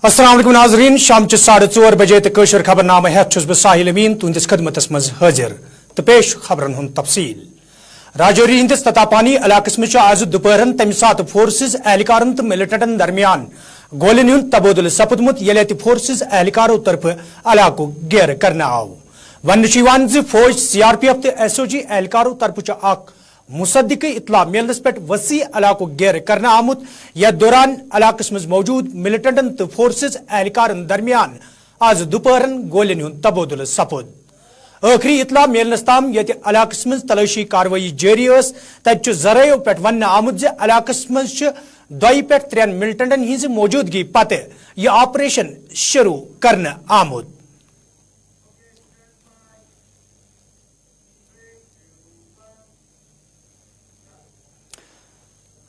अस्सलाम वालेकुम नाज़रीन शाम 4:30 बजे कशर खबरनामा हेत बह साहिल अमीन तुंदिस खदमतस मज हाजिर तो पेश खबरन हुंद तफसील। राजौरी हंदिस ततापानी इलाकस में आज दोपहरन तम सात फोर्सेस एहलकारन तो मिलिटेंटन दरमियान गोलियन हुंद तबादुल सपदमुत येले फोर्सेस एहलकारों तरफ इलाको घेर करना आव। वन फौज CRPF तो SOG एहलकारों तरफ मुसद्दिक इतला मिलनस पे वसी इलाको घेर करना आमुत या दौरान इलाकस मज मौजूद मिलिटेंटन तो फोर्सेस एहलकारन दरमियान आज दोपहरन गोलियन हुंद तबादुल सपद। आखिरी इतला मिलनस ताम ये इलाकस मज तलाशी कार्रवाई जारी तत जरायों पे वन आमुत जे इलाकस मज 2 पे 3 मिलिटेंटन हिंज मौजूदगी पते यह ऑपरेशन शुरू करना आमुत।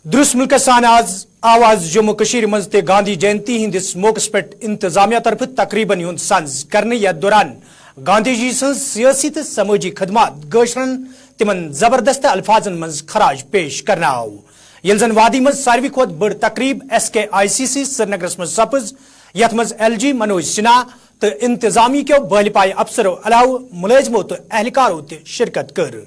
दुरुस्त मुल्क सान आज आवाज जम्मू कश्मीर मज ते गांधी जयंती हंदिस मौकस पे इंतजामिया तरफ तकरीबन हुंद संज करने या दौरान गांधी जी सं सियासी तो समाजी खदमात गशरन तिमन जबरदस्त अल्फाजन मज खराज पेश करना आव। यल जन वादी मज सारवी खोत बड़ तकरीब SKICC श्रीनगरस मज सपज यथ मज LG मनोज सिन्हा तो इंतजामी के बहलिपाई अफसरों अलाव मुलाजमों तो एहलकारों ते शिरकत कर।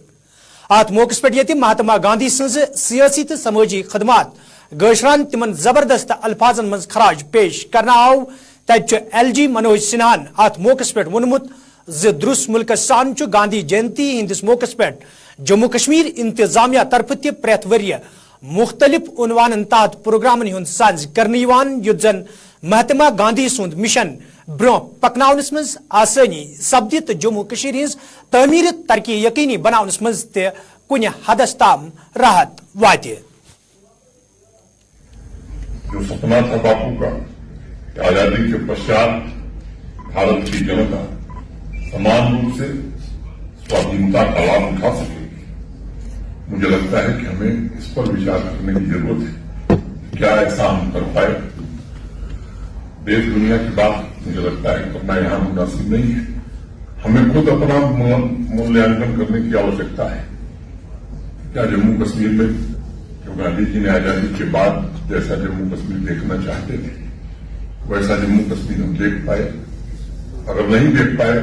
अत मौकस पे ये महात्मा गांधी सज सियासी तो समाजी खदमात गशरान तिमन जबरदस्त अल्फाजन मज खराज पेश करना आव। तत LG मनोज सिन्हान अत मौकस पे वोनमुत दुरुस्त मुल्क सान गांधी जयंती हंदिस मौकस पे जम्मू कश्मीर इंतजामिया तरफ ते प्रत वरिय मुख्तलिफ उनवान तहत प्रोग्रामन हुंद सांझ करने युद्ध जन महात्मा गांधी सुंद मिशन ब्रो पकनावनस मज आसानी सपदि तो जम्मू कश्मीर हिंज तमीर तरक्की यकीनी बनावनस मज ते कुन हदस ताम राहत वाते। जो सपना था बापू का आजादी के पश्चात भारत की जनता समान रूप से स्वाधीनता का लाभ उठा सकेगी, मुझे लगता है कि हमें इस पर विचार करने की जरूरत है। क्या ऐसा हम कर पाए? देश दुनिया की बात मुझे लगता है करना यहां मुनासिब नहीं है। हमें खुद अपना मूल्यांकन करने की आवश्यकता है। क्या जम्मू कश्मीर में जो गांधी जी ने आजादी के बाद जैसा जम्मू कश्मीर देखना चाहते थे वैसा जम्मू कश्मीर हम देख पाए? अगर नहीं देख पाए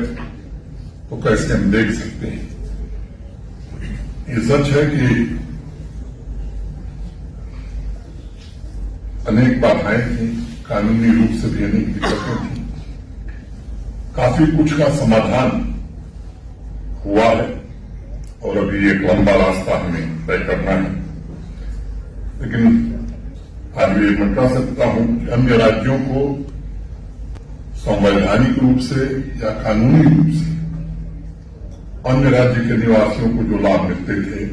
तो कैसे हम देख सकते हैं? ये सच है कि अनेक बाधाएं थी, कानूनी रूप से भी अनेक दिक्कतें थी, काफी कुछ का समाधान हुआ है और अभी एक लंबा रास्ता हमें तय करना है। लेकिन आज भी मैं कह सकता हूं कि अन्य राज्यों को संवैधानिक रूप से या कानूनी रूप से अन्य राज्य के निवासियों को जो लाभ मिलते थे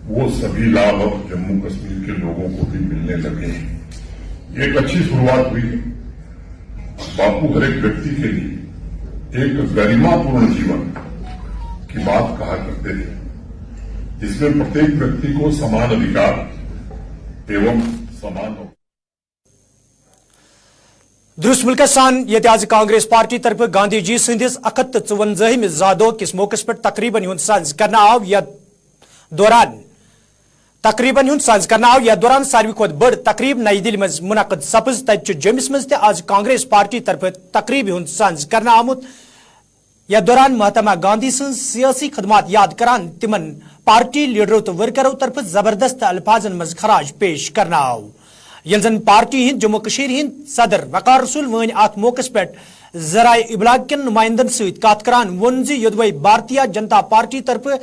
वो सभी लाभ अब जम्मू कश्मीर के लोगों को भी मिलने लगे हैं। एक अच्छी शुरुआत हुई है। बापू हर एक व्यक्ति के लिए एक गरिमापूर्ण जीवन की बात कहा करते थे, जिसमें प्रत्येक व्यक्ति को समान अधिकार एवं समान दुरुस्त मुल्क सान ये आज कांग्रेस पार्टी तरफ गांधी जी सदिस 154 ज़ादो किस मौकस पर तकरीबन हुंद सांझ करना आव। या दौरान तकरीबन हुंद सांझ करना आव या दौरान सारवी खोत बड़ तकरीब नई दिल्ली मज मुनक़द सपज तत जमिस मज आज कांग्रेस पार्टी तरफ तकरीब हुंद सांझ करना आमुत। या दौरान महात्मा गांधी सं सियासी खदमात याद करान तिमन पार्टी लीडरों तो वर्करों तरफ जबरदस्त अल्फाजन मज खराज पेश करना आव। यल जन पार्टी हिंद जम्मू कश्मीर हिंद सदर वकार रसूल वन अत मौकस पे जराए इबलाग के नुमाइंदन सत कत करान वोन योदवे भारतीय जनता पार्टी तरफ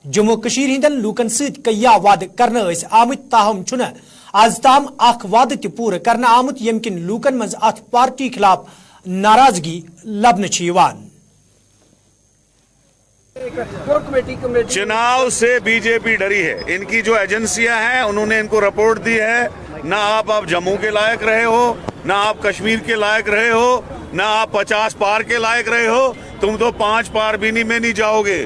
जम्मू कश्मीर हिंदन लूकन सत कया वाद करने आमुत, ताहम छुन आज ताम अख वाद त पूर करना आमुत यम किन लूकन मज अत पार्टी खिलाफ नाराजगी लबन चुनाव से बीजेपी डरी है। इनकी जो एजेंसियां हैं उन्होंने इनको रिपोर्ट दी है, ना आप जम्मू के लायक रहे हो, ना आप कश्मीर के लायक रहे हो, ना आप 50 पार के लायक रहे हो, तुम तो 5 पार भी नहीं में नहीं जाओगे।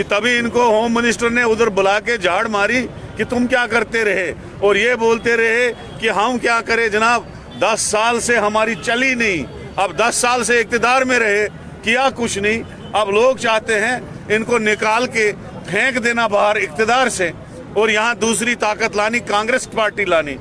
तभी इनको होम मिनिस्टर ने उधर बुला के झाड़ मारी कि तुम क्या करते रहे और ये बोलते रहे कि हम क्या करें जनाब, 10 साल से हमारी चली नहीं, अब 10 साल से इक़्तिदार में रहे, किया कुछ नहीं। अब लोग चाहते हैं इनको निकाल के फेंक देना बाहर इक़्तिदार से और यहाँ दूसरी ताकत लानी, कांग्रेस पार्टी लानी।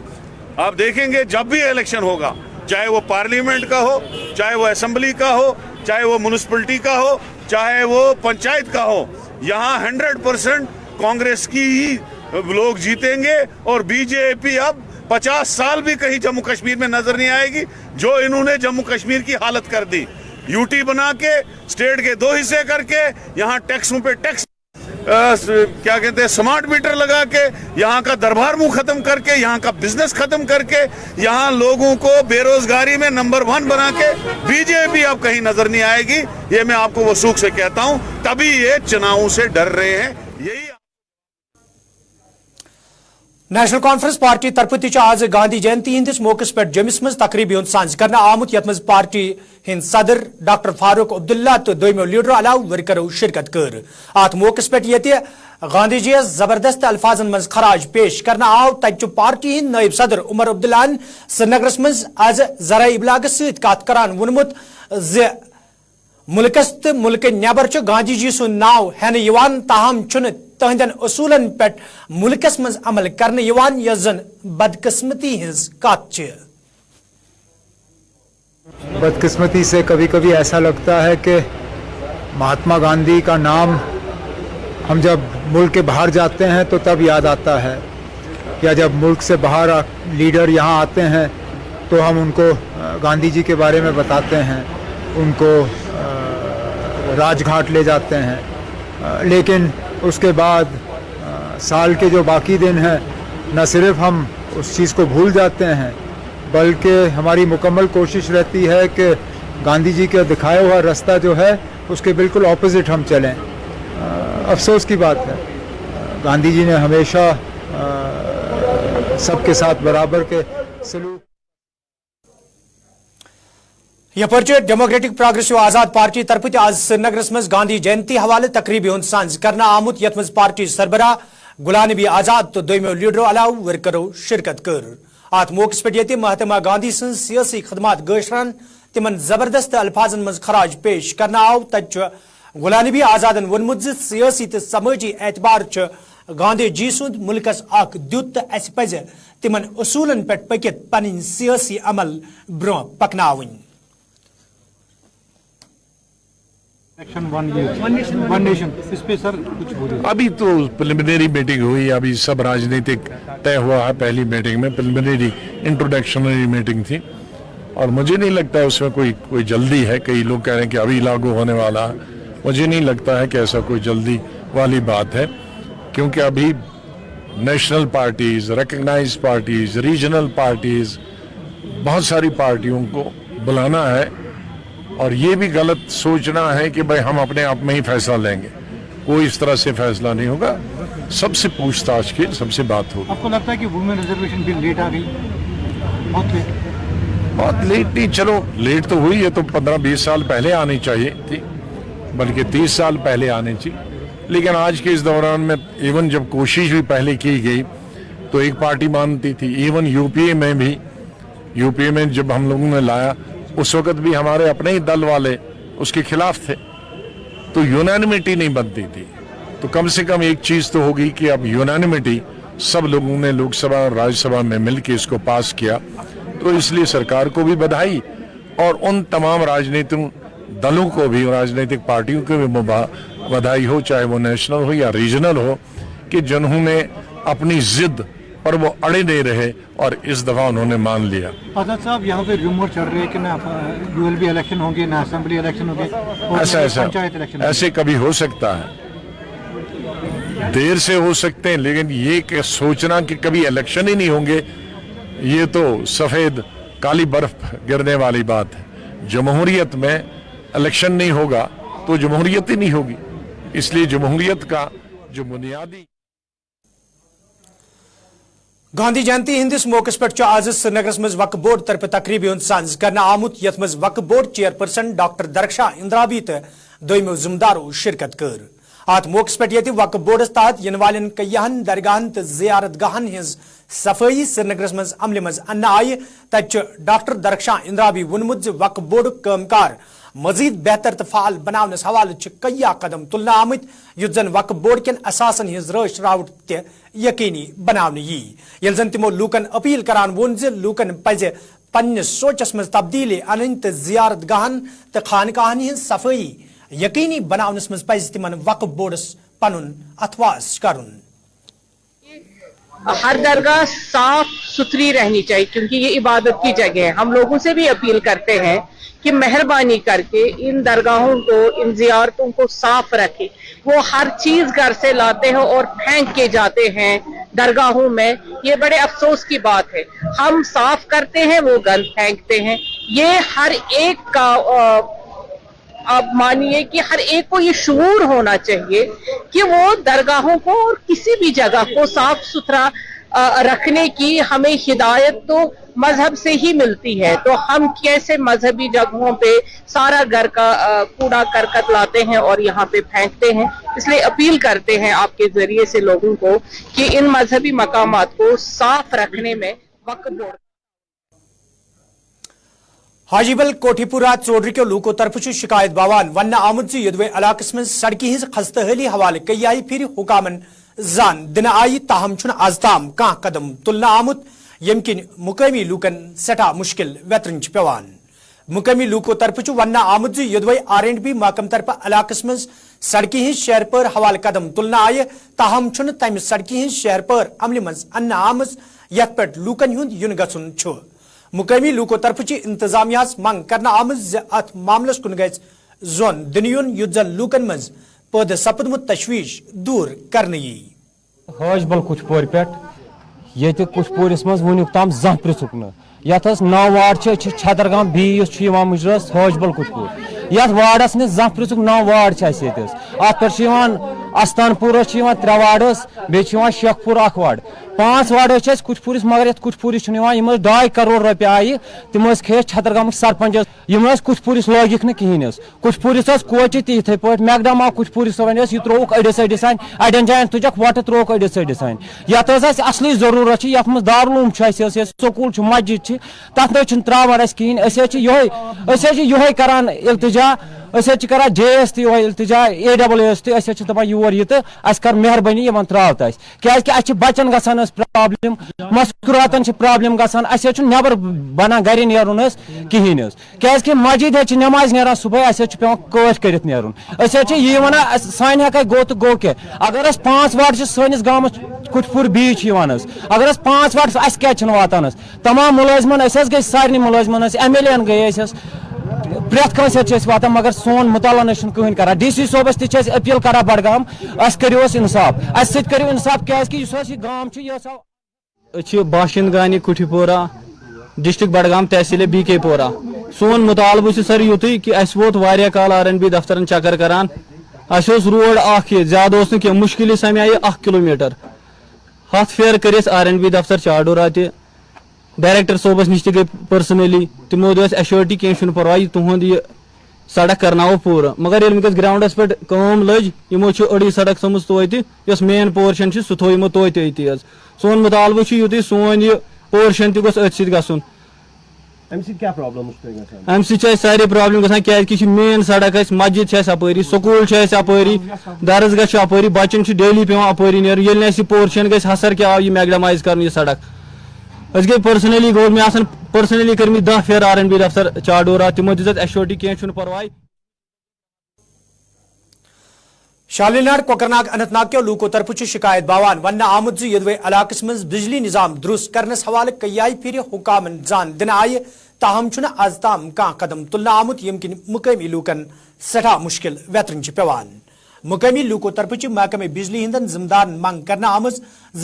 आप देखेंगे जब भी इलेक्शन होगा चाहे वो पार्लियामेंट का हो, चाहे वो असेंबली का हो, चाहे वो म्युनिसिपैलिटी का हो, चाहे वो पंचायत का हो, यहाँ 100% कांग्रेस की ही लोग जीतेंगे और बीजेपी अब 50 साल भी कहीं जम्मू कश्मीर में नजर नहीं आएगी। जो इन्होंने जम्मू कश्मीर की हालत कर दी, यूटी बना के, स्टेट के 2 हिस्से करके, यहाँ टैक्सों पे टैक्स क्या कहते हैं स्मार्ट मीटर लगा के, यहाँ का दरबार मुंह खत्म करके, यहाँ का बिजनेस खत्म करके, यहाँ लोगों को बेरोजगारी में नंबर 1 बना के बीजेपी अब कहीं नजर नहीं आएगी। ये मैं आपको वसूख से कहता हूँ, तभी ये चुनावों से डर रहे हैं। यही नेशनल कॉन्फ्रेंस पार्टी तरफ आज गांधी जयंती हंदिस मौके पे जमिस मज तकरीबी सांझ करना आमुत यथ मज पार्टी हिंद सदर डॉक्टर फारूक अब्दुल्ला तो दोयमो लीडर अलाव वर्करों शिरकत कर। अत मौके पे ये गांधी जी जबरदस्त अल्फाजन मज खराज पेश करना आव तक पार्टी हिंद नायब सदर उमर अब्दुल्ला श्रीनगरस मज आज जरा इबलाग सत कत करान वोनमुत ज मुल्कस तो मुल्क नबर गांधी जी सुन नाव हेन यवान ताहम चुन तहदन असूलन पे मुल्कस मज अमल करने यवान यह जन बदकिस्मती हिंज कत छ। बदकिस्मती से कभी कभी ऐसा लगता है कि महात्मा गांधी का नाम हम जब मुल्क के बाहर जाते हैं तो तब याद आता है, या जब मुल्क से बाहर लीडर यहाँ आते हैं तो हम उनको गांधी जी के बारे में बताते हैं, उनको राजघाट ले जाते हैं। लेकिन उसके बाद साल के जो बाकी दिन हैं, न सिर्फ हम उस चीज़ को भूल जाते हैं, बल्कि हमारी मुकम्मल कोशिश रहती है कि गांधी जी का दिखाया हुआ रास्ता जो है उसके बिल्कुल ऑपोजिट हम चलें। अफसोस की बात है, गांधी जी ने हमेशा सबके साथ बराबर के सलूक। यपर डेमोक्रेटिक प्रोग्रेसिव आजाद पार्टी तरफ आज श्रीनगरस मज गांधी जयंती हवाले तकरीबी हंद सांझ करना आमुत यथ मज पार्टी सरबराह गुलाम नबी आजाद तो दोयमो लीडरो अलाव वर्करों शिरकत कर। अत मौके पे ये महात्मा गांधी सं सियासी खदमात गशरान तिमन जबरदस्त अल्फाजन मज खराज पेश करना आव तक गुलाम नबी आजादन वोनमुत ज सियासी तो समाजी एतबार गांधी जी सुंद मुल्कस अख द्युत अस पज तिमन असूलन पे पकित पन सियासी अमल ब्रोह पकनावन। वन नेशन इस पे सर कुछ बोलिए। अभी तो प्रिलिमिनरी मीटिंग हुई, अभी सब राजनीतिक तय हुआ है। पहली मीटिंग में प्रिलिमिनरी इंट्रोडक्शनरी मीटिंग थी और मुझे नहीं लगता है उसमें कोई जल्दी है। कई लोग कह रहे हैं कि अभी लागू होने वाला है, मुझे नहीं लगता है कि ऐसा कोई जल्दी वाली बात है, क्योंकि अभी national parties, recognised parties, regional parties, बहुत सारी पार्टियों को बुलाना है और ये भी गलत सोचना है कि भाई हम अपने आप में ही फैसला लेंगे। कोई इस तरह से फैसला नहीं होगा, सबसे पूछताछ की सबसे बात होगी। आपको लगता है कि वुमेन रिजर्वेशन बिल लेट आ गई? बहुत लेट नहीं, चलो लेट तो हुई है, तो 15-20 साल पहले आनी चाहिए थी, बल्कि 30 साल पहले आनी चाहिए। लेकिन आज के इस दौरान में इवन जब कोशिश भी पहले की गई तो एक पार्टी मानती थी। इवन यूपीए में जब हम लोगों ने लाया उस वक्त भी हमारे अपने ही दल वाले उसके खिलाफ थे, तो यूनानिमिटी नहीं बनती थी। तो कम से कम एक चीज तो होगी कि अब यूनानिमिटी सब लोगों ने लोकसभा और राज्यसभा में मिलकर इसको पास किया, तो इसलिए सरकार को भी बधाई और उन तमाम राजनीतिक दलों को भी, राजनीतिक पार्टियों को भी बधाई हो, चाहे वो नेशनल हो या रीजनल हो, कि जिन्होंने अपनी जिद पर वो अड़े नहीं रहे और इस दफा उन्होंने मान लिया। आजाद साहब, यहाँ पे रूमर चल रहे हैं कि ना यूएलबी इलेक्शन होंगे, ना असेंबली इलेक्शन होंगे, पंचायत इलेक्शन ऐसे कभी हो सकता है, देर से हो सकते हैं, लेकिन ये सोचना कि कभी इलेक्शन ही नहीं होंगे, ये तो सफेद काली बर्फ गिरने वाली बात है। जमहूरियत में इलेक्शन नहीं होगा तो जमहूरियत ही नहीं होगी, इसलिए जमहूरियत का जो बुनियादी। गांधी जयंती हंदिस मौके पे आज श्रीनगरस मज वक्फ बोर्ड तरफ तकरीबी हंद सांझ करना आमुत यथ मज वक्फ बोर्ड चेयरपर्सन डॉक्टर दरक्षा इंद्राबी तो दोयमो जिम्मेदारों शिरकत कर। अत मौके पे ये वक्फ बोर्डस तहत इन वालन कय्याहन दरगाहन तो जियारत गाहन हिंज सफाई श्रीनगरस मज अमल मज अन्न आय तक डॉक्टर दरक्षा इंद्राबी वोनमुत वक्फ बोर्ड कामकार मजीद बेहतर तो फाल बनावनस हवाले कय्या कदम तुलना आमत युत जन वक्फ बोर्ड कन असासन हिंज रश रावट त यकीनी बनावने यी। यल जन तिमो लूकन अपील करान वोन ज लूकन पज پنس سوچس مز تبدیلی ان تو زیارت گاہن تو خانقاہن ہز صفائی یقینی بناونس مز پز تمن وقف بورڈس پنن اتواس کرن. ہر درگاہ صاف ستھری رہنی چاہیے کیونکہ یہ عبادت کی جگہ ہے. ہم لوگوں سے بھی اپیل کرتے ہیں کہ مہربانی کر کے ان درگاہوں کو, ان زیارتوں کو صاف رکھیں. وہ ہر چیز گھر سے لاتے ہیں اور پھینک کے جاتے ہیں درگاہوں میں. یہ بڑے افسوس کی بات ہے. ہم صاف کرتے ہیں, وہ گند پھینکتے ہیں. یہ ہر ایک کا آپ مانیے کہ ہر ایک کو یہ شعور ہونا چاہیے کہ وہ درگاہوں کو اور کسی بھی جگہ کو صاف ستھرا رکھنے کی ہمیں ہدایت تو مذہب سے ہی ملتی ہے. تو ہم کیسے مذہبی جگہوں پہ سارا گھر کا کوڑا کرکٹ لاتے ہیں اور یہاں پہ پھینکتے ہیں. اس لیے اپیل کرتے ہیں آپ کے ذریعے سے لوگوں کو کہ ان مذہبی مقامات کو صاف رکھنے میں وقت بورڈ. حاجی بل کوٹھی پورہ ژوڈر کے لوکو طرف شکایت باوان ون آمت یدوے علاقس من سڑکی ہز خستہ حالی حوالہ کئی آئی پھر حکامن زان دن آئی تاہم چھن آز تام کان قدم تلنا آمت یم کن مقامی لوکن سٹھا مشکل ویترن پیوان. مقامی لوکو طرف ون آمت یدوے R&B محکم طرف علاقس من سڑکی ہز شہر پر حوالہ قدم تلنا آئے تاہم چھن تمہ سڑکی ہز شہر پر عمل من ان آمز یت پہ لوکن ہند ین گھن چھ. مقامی لوکو طرف انتظامیہ منگ کرنا آمز ات معاملس کن گز زون دنیون یت زن لوکن مز پید سپدمت تشویش دور کرنے یی. حاج بل کچھ پور پہ یہ کچھ پورس مز ونیک تام زان پرژھک یت 9 وارڈ چھترگام بی مجرس حاج بل کچھ پور یت وارڈس نش زان پرژھک 9 وارڈ ات پہ استان پورہ 3 وارڈس بیٚیہِ شیخ پور 1 وارڈ 5 وارڈ کچھ پورس مگر یت کچھ پورس 2 کروڑ رۄپیہِ آئی تم کھے چھترگام سرپنچ کچھ پورس لوگک نہٕ کچھ پورس کوچہِ تہِ یِتھے پٲٹھۍ میکڈم آو کچھ پورس یہ تروک أڑس اڑین جاین تُجکھ وٹہٕ تروک أڑس یت اصلی ضروٗرت یت منٛز دارالعلوم سکوٗل مسجد تتھ نہ تراوان کہین یہے کران التجا کران JS تہ التجا AAS تہ دپان یور یہ تو کر مہربانی تراو تہ بچن گھان پرابلم مسکراتن پرابلم گھان نبر بنان گھر نیرن کہین کی مسجد نماز نیران صبح پیوان قٲت کٔرِتھ نیرن یہ ونان سان ہیکا گو تو گو کہ اگر 5 وارڈ سٲنِس گامس کچھ پور بی اگر 5 وارڈ کیا واتان تمام ملازمن گئی سارے ملازمن MLA گئی پریت کنس واتان مگر سون مطالعہ کہین کران DC صوبس تہ اپیل کران بڈگام کرو انصاف ست کرو انصاف کی گام یہ باشندگانی کٹھی پورہ ڈسٹرک بڈگام تحصیل BK پورہ سون مطالبہ سر یوتھے کہ اس ووت واریاہ کال R&B دفترن چکر کران روڈ زیادہ کی مشکل سمے 1 کلومیٹر ہتھ پھیر کرس R&B دفتر چاڈورا تہ ڈائریکٹر صوبس نش گئی پرسنلی تمو دس ایشورٹی کی پرواہ تہد یہ سڑک کرناو پورا مگر ونکس گراؤنڈس پہ کام لج یمو اڑی سڑک سمجھ توتہ یس مین پورشن سے سہ تھو توتہ تیز سون مطالبہ یوتھے سون یہ پورشن تہ گوس ات گھن ام سی ساری پرابلم گھان کی مین سڑک مسجد اپری سکول اپری درسگاہ اپری بچن ڈیلی پیوان اپری نیرن یل نہ پورشن گھس حسر کیا آو یہ میکڈمائز کرنے یہ سڑک گئی پرسنلی گو مے پرسنلی کرم 10 پھیر R&B دفتر چاڈورا تمو دت ایشورٹی کی پرواہ. شالینار کوکرناگ اننت ناگ کے لوکو طرف شکایت باوان ون آمت یدوے علاقس مز بجلی نظام درست کرنس حوالہ کئی آئی پھر حکامن زان دن آئے تاہم چھن آز تام کان قدم تلنا آمت یم کن مقامی لوکن سٹھا مشکل ویترن پیوان. مقامی لوکو طرف محکمہ بجلی ہندن ذمہ دار منگ کرنا آمز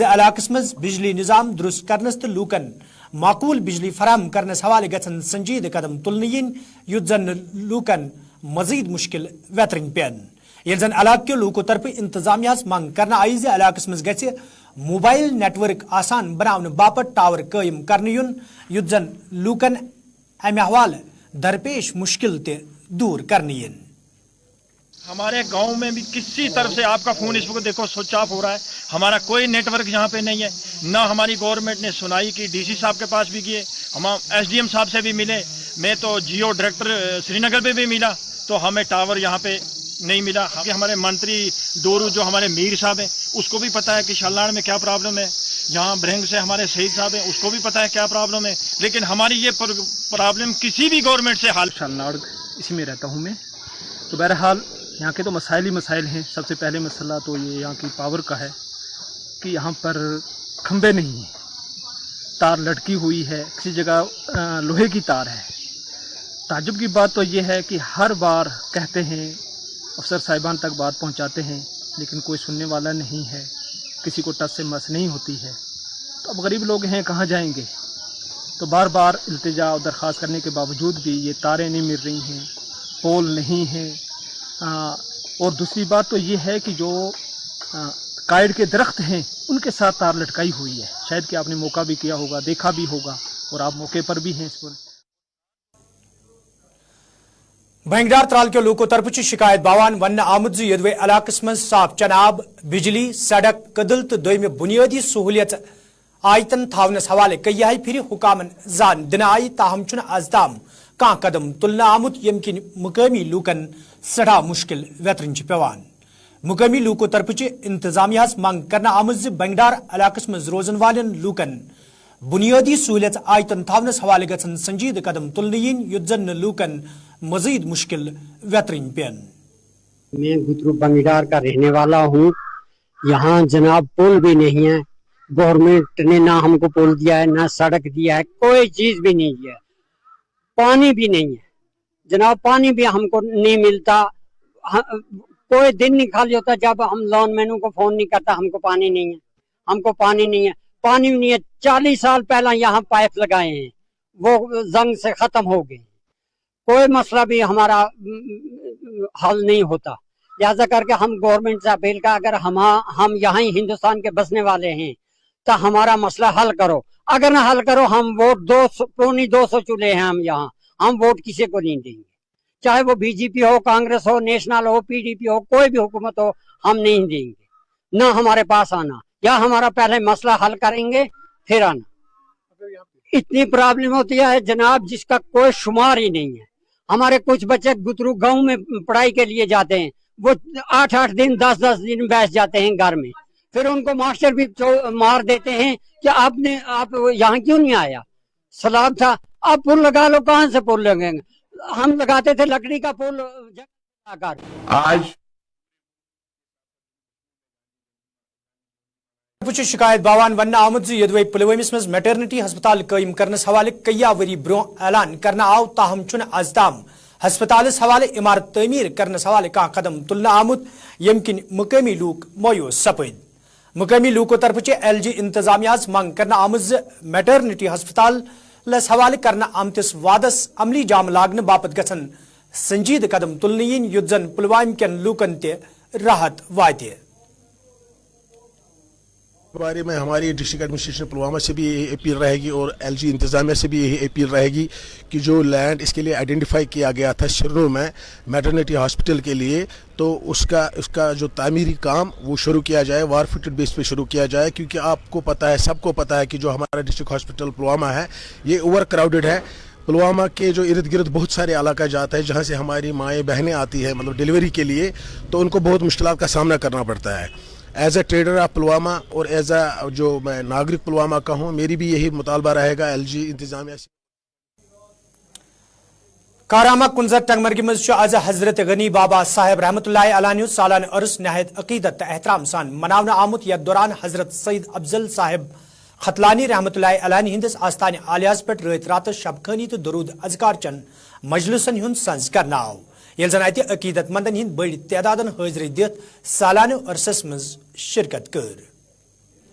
علاقس مز بجلی نظام درست کرنس تو لوکن معقول بجلی فراہم کرنس حوالہ گھن سنجید قدم تلن ین یت زن لوکن مزید مشکل ویترن پین. یل زن علاقہ کے لوکو طرف انتظامیہ منگ کرنا آئی علاقس مز گھ موبائل نیٹ ورک آسان بناون باپت ٹاور قائم کرنے یون یت زن لوکن امہ حوالہ درپیش مشکل تہ دور کرنے ین. ہمارے گاؤں میں بھی کسی طرف سے آپ کا فون اس وقت دیکھو سوئچ آف ہو رہا ہے. ہمارا کوئی نیٹ ورک یہاں پہ نہیں ہے. نہ ہماری گورنمنٹ نے سنائی کی. DC صاحب کے پاس بھی گئے, ہم SDM صاحب سے بھی ملے, میں تو جیو ڈائریکٹر سری نگر پہ بھی ملا تو ہمیں ٹاور یہاں پہ نہیں ملا. ہمارے منتری ڈورو جو ہمارے میر صاحب ہیں اس کو بھی پتا ہے کہ شالناڑ میں کیا پرابلم ہے. यहाँ ब्रह्म से हमारे शहीद साहब हैं, उसको भी पता है क्या प्रॉब्लम है, लेकिन हमारी ये प्रॉब्लम किसी भी गवर्नमेंट से हल। शालनाड़ इसी में रहता हूँ मैं। तो बहरहाल यहाँ के तो मसाइल ही मसाइल हैं। सबसे पहले मसला तो ये यहाँ की पावर का है कि यहाँ पर खंबे नहीं हैं, तार लटकी हुई है, किसी जगह लोहे की तार है। ताज्जुब की बात तो ये है कि हर बार कहते हैं, अफसर साहिबान तक बात पहुँचाते हैं, लेकिन कोई सुनने वाला नहीं है, किसी को टस से मस नहीं होती है। तो अब गरीब लोग हैं, कहाँ जाएंगे? तो बार बार इल्तिजा और दरख्वास्त करने के बावजूद भी ये तारें नहीं मिल रही हैं, पोल नहीं है। और दूसरी बात तो ये है कि जो काइड के दरख्त हैं उनके साथ तार लटकाई हुई है। शायद कि आपने मौका भी किया होगा, देखा भी होगा, और आप मौके पर भी हैं इस पर। बंगडार त्राल के लोगों तरफ शिकायत बावान वन आमद यदवे इलाकस मं साफ चनाब, बिजली, सड़क, कदल तो दोयम बुनियादी सहूलियत आयतन थावनस हवाले कई फिर हुकामन जान दिन आई, ताहम चुन अजताम कह कदम तुलना आमुत यम किन मुकामी लूकन सड़ा मुश्किल वेतरन पेवान। मुकामी लूकों तरफ इंतजामिया मंग करना आमज बंगडार इलाकस मं रोजन वालन लूकन बुनियादी सहूलियत आयतन थावनस हवाले गसन संजीद कदम तुलन यन युद्धन लूकन मजीद मुश्किल वेतरन पेन। मैं गुतरू बंगडार का रहने वाला हूँ। यहाँ जनाब पुल भी नहीं है, गवर्नमेंट ने ना हमको पुल दिया है, ना सड़क दिया है, कोई चीज भी नहीं दिया, पानी भी नहीं है जनाब, पानी भी हमको नहीं मिलता। कोई दिन नहीं खाली होता जब हम लॉन मैनू को फोन नहीं करता, हमको पानी नहीं है, हमको पानी नहीं है, पानी नहीं है। 40 साल पहला यहाँ पाइप लगाए हैं, वो जंग से खत्म हो गए, कोई मसला भी हमारा हल नहीं होता। लिहाजा करके हम गवर्नमेंट से अपील का, अगर हम यहाँ ही हिंदुस्तान के बसने वाले हैं तो हमारा मसला हल करो। अगर ना हल करो, हम वोट 200 चुने हैं, हम वोट किसी को नहीं देंगे, चाहे वो बीजेपी हो, कांग्रेस हो, नेशनल हो, पीडीपी हो, कोई भी हुकूमत हो, हम नहीं देंगे। ना हमारे पास आना, या हमारा पहले मसला हल करेंगे फिर आना। इतनी प्रॉब्लम होती है जनाब जिसका कोई शुमार ही नहीं है। हमारे कुछ बच्चे गुतरू गांव में पढ़ाई के लिए जाते हैं, वो 8-8 दिन 10-10 दिन बैठ जाते हैं घर में, फिर उनको मास्टर भी मार देते हैं कि आप यहाँ क्यों नहीं आया, सलाब था, आप पुल लगा लो। कहाँ से पुल लगेंगे? हम लगाते थे लकड़ी का पुल। आज कुछ शिकायत बावान वन आमद यदवे पुलवामिस मज मैटरनिटी हस्पताल कायम करनस हवाले कई वरी ब्रो ऐलान करना आव, ताहम चुन अजताम हस्पतालस हवाले इमारत तमीर करनस हवाले कह कदम तुलना आमुत यमकिन मुकामी लूक मोयूस सपद। मुकामी लूकों तरफ LG इंतजामिया मंग करना आमज मैटरनिटी हस्पताल लस हवाले करना आमतिस वादस अमली जाम लागन बापत गसन संजीद कदम तुलन युद्धन पुलवाम कन लूकन ते राहत वाते। बारे में हमारी डिस्ट्रिक्ट एडमिनिस्ट्रेशन पुलवामा से भी यही अपील रहेगी और LG इंतजामिया से भी यही अपील रहेगी कि जो लैंड इसके लिए आइडेंटिफाई किया गया था शिरनू में मैटरनिटी हॉस्पिटल के लिए, तो उसका जो तामीरी काम वो शुरू किया जाए, वार फिटेड बेस पे शुरू किया जाए। क्योंकि आपको पता है, सबको पता है कि जो हमारा डिस्ट्रिक्ट हॉस्पिटल पुलवामा है ये ओवर क्राउडेड है। पुलवामा के जो इर्द गिर्द बहुत सारे इलाका जाता है जहाँ से हमारी माएँ बहनें आती है मतलब डिलीवरी के लिए, तो उनको बहुत मुश्किलात का सामना करना पड़ता है। As a trader of Pulwama और एज ए जो मैं नागरिक पुलवामा का हूँ, मेरी भी यही मुतालबा रहेगा LG इंतजामिया से। कारामा कुंजर टंगमर्गी मज आज हजरत गनी बाबा साहेब रहमतुल्लाह अलैहि सालाना अर्स नहायत अकीदत एहतराम सान मनावना आमुत यथ दौरान हजरत सईद अफजल साहेब खतलानी रहमतुल्लाह अलैहि हिंदस आस्थान आलियास पे रत रात शबखानी तो दरूद अजकार चन मजलिसन हुंद संज करना आव, ये जन अत अकीदत मंदन हिंद बड़ तादादन हाजिरी दित सालाना अरसस मज शिरकत कर।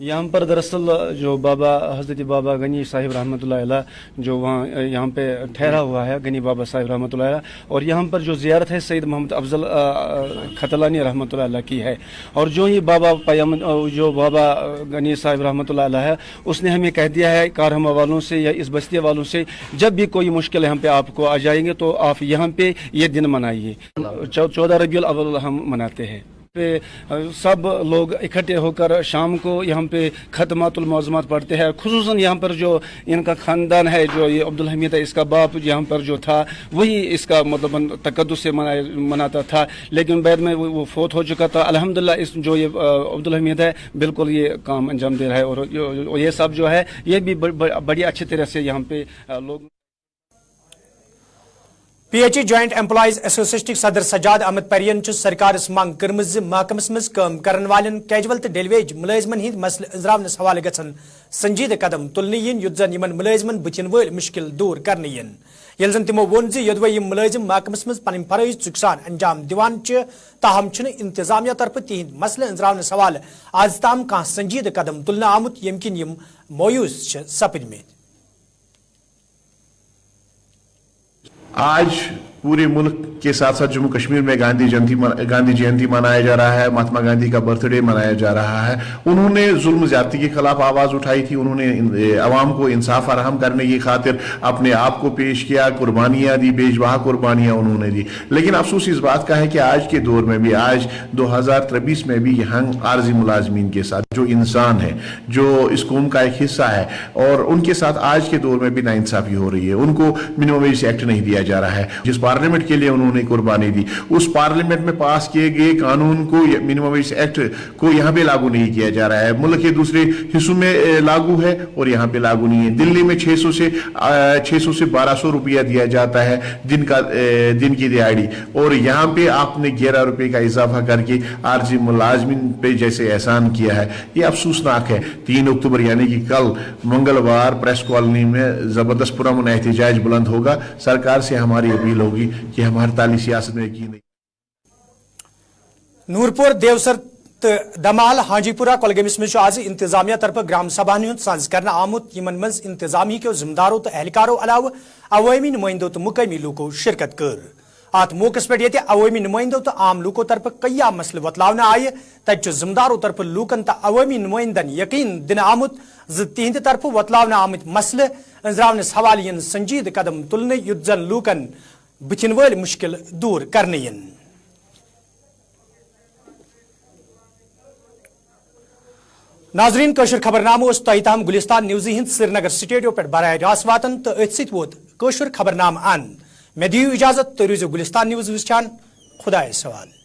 यहाँ पर दरअसल जो बाबा हज़रत बाबा गनी साहिब रहमतुल्लाह अलैह जो वहाँ यहाँ पे ठहरा हुआ है गनी बाबा साहिब रहमतुल्लाह अलैह, और यहाँ पर जो ज़ियारत है सईद मोहम्मद अफजल खतलानी रहमतुल्लाह अलैह की है। और जो ही बाबा जो बाबा गनी साहिब रहमतुल्लाह अलैह है उसने हमें कह दिया है कारहमा वालों से या इस बस्ती वालों से, जब भी कोई मुश्किल यहाँ पे आपको आ जाएंगे तो आप यहाँ पे ये दिन मनाइए। 14 रबीउल अव्वल हम मनाते हैं। पे सब लोग इकट्ठे होकर शाम को यहाँ पे खतमातुल मौज़ूमात पढ़ते हैं। खुसूसन यहाँ पर जो इनका ख़ानदान है, जो ये अब्दुल हमीद है, इसका बाप यहाँ पर जो था वही इसका मतलब तकद्दुस से मनाता था, लेकिन बाद में वो फौत हो चुका था। अल्हम्दुलिल्लाह इस जो ये अब्दुल हमीद है बिल्कुल ये काम अंजाम दे रहा है, और ये सब जो है ये भी बड़ी अच्छी तरह से यहाँ पे लोग। PHE जॉइंट एम्प्लॉइज एसोसिएशन सदर सजाद अहमद परियन सरकार मंग कर्म महकमस मज कम करन वालन कैजुअल तो डेलीवेज मुलाजमन हिंद मसल अंजरावनस हवाले गसन संजीद कदम तुलने यन युद्ध जन यमन मुलाजमन बचिन वल मुश्किल दूर करने यन यल जन तिमो वोन ज यदव यम मुलाजिम महकमस मज पन फरज चुकसान अंजाम दिवान च ताहम छन इंतजामिया तरफ तिहिंद मसल अंजरावनस हवाले आज ताम का संजीद कदम तुलने आमुत यमकिन यम मोयूस सपदमेत। आज पूरे मुल्क के साथ साथ जम्मू कश्मीर में गांधी जयंती मनाया जा रहा है, महात्मा गांधी का बर्थडे मनाया जा रहा है। उन्होंने जुल्म ज्यादती के खिलाफ आवाज उठाई थी, उन्होंने अवाम को इंसाफ फराहम करने की खातिर अपने आप को पेश किया, कुर्बानियां दी, बेजवाह कुर्बानियां उन्होंने दी। लेकिन अफसोस इस बात का है कि आज के दौर में भी, आज 2023 में भी यहाँ आर्जी मुलाजमीन के साथ जो इंसान है, जो इस कौम का एक हिस्सा है, और उनके साथ आज के दौर में भी नाइंसाफी हो रही है। उनको मिनिमम वेज एक्ट नहीं दिया जा रहा है। जिस पार्लियामेंट के लिए उन्होंने कुर्बानी दी, उस पार्लियामेंट में पास किए गए कानून को, मिनिमम वेज एक्ट को यहाँ पे लागू नहीं किया जा रहा है। मुल्क के दूसरे हिस्सों में लागू है और यहाँ पे लागू नहीं है। दिल्ली में 600 से 1200 रुपया दिया जाता है दिन की दिहाड़ी, और यहाँ पे आपने 11 रुपए का इजाफा करके आर्जी मुलाजमिन पे जैसे एहसान किया है, ये अफसोसनाक है। 3 अक्टूबर यानी कि कल मंगलवार प्रेस कॉलोनी में जबरदस्त पुरअमन एहतजाज बुलंद होगा। सरकार से हमारी अपील होगी कि हम हड़ताली सियासत में यकीन नहीं। नूरपुर देवसर दमाल हाजीपुरा कोलगमिस में आज इंतजामिया तरफ ग्राम सभा साज करना आमुत यमन मज इंतजामी के जिम्मेदारों तो एहलकारों अलावा अवामी नुमाइंदों तो मुकमी लूको शिरकत कर। अत मौके पे ये अवामी नुमाइंदों तो आम लूकों तरफ कई मसल वतलावन आय, तज जिम्मेदारों तरफ लूकन तो अवामी नुमाइंदन यकीन दिन आमुत तिहंद तरफ वतलावन आमत मसल अंजरावनस हवाले संजीद कदम तुलने युद्धन लूकन बचिन वल मुश्किल दूर करने। नाजरीन कशर खबरनामो तम गुलिस्तान न्यूज़ हिंद श्रीनगर स्टूडियो पे बराह रास्त वातन तो अत वोत कशर खबरनाम अन। मे दियो इजाजत तो रूजो गुलिस्तान न्यूज़ वुचान। खुदा सवाल।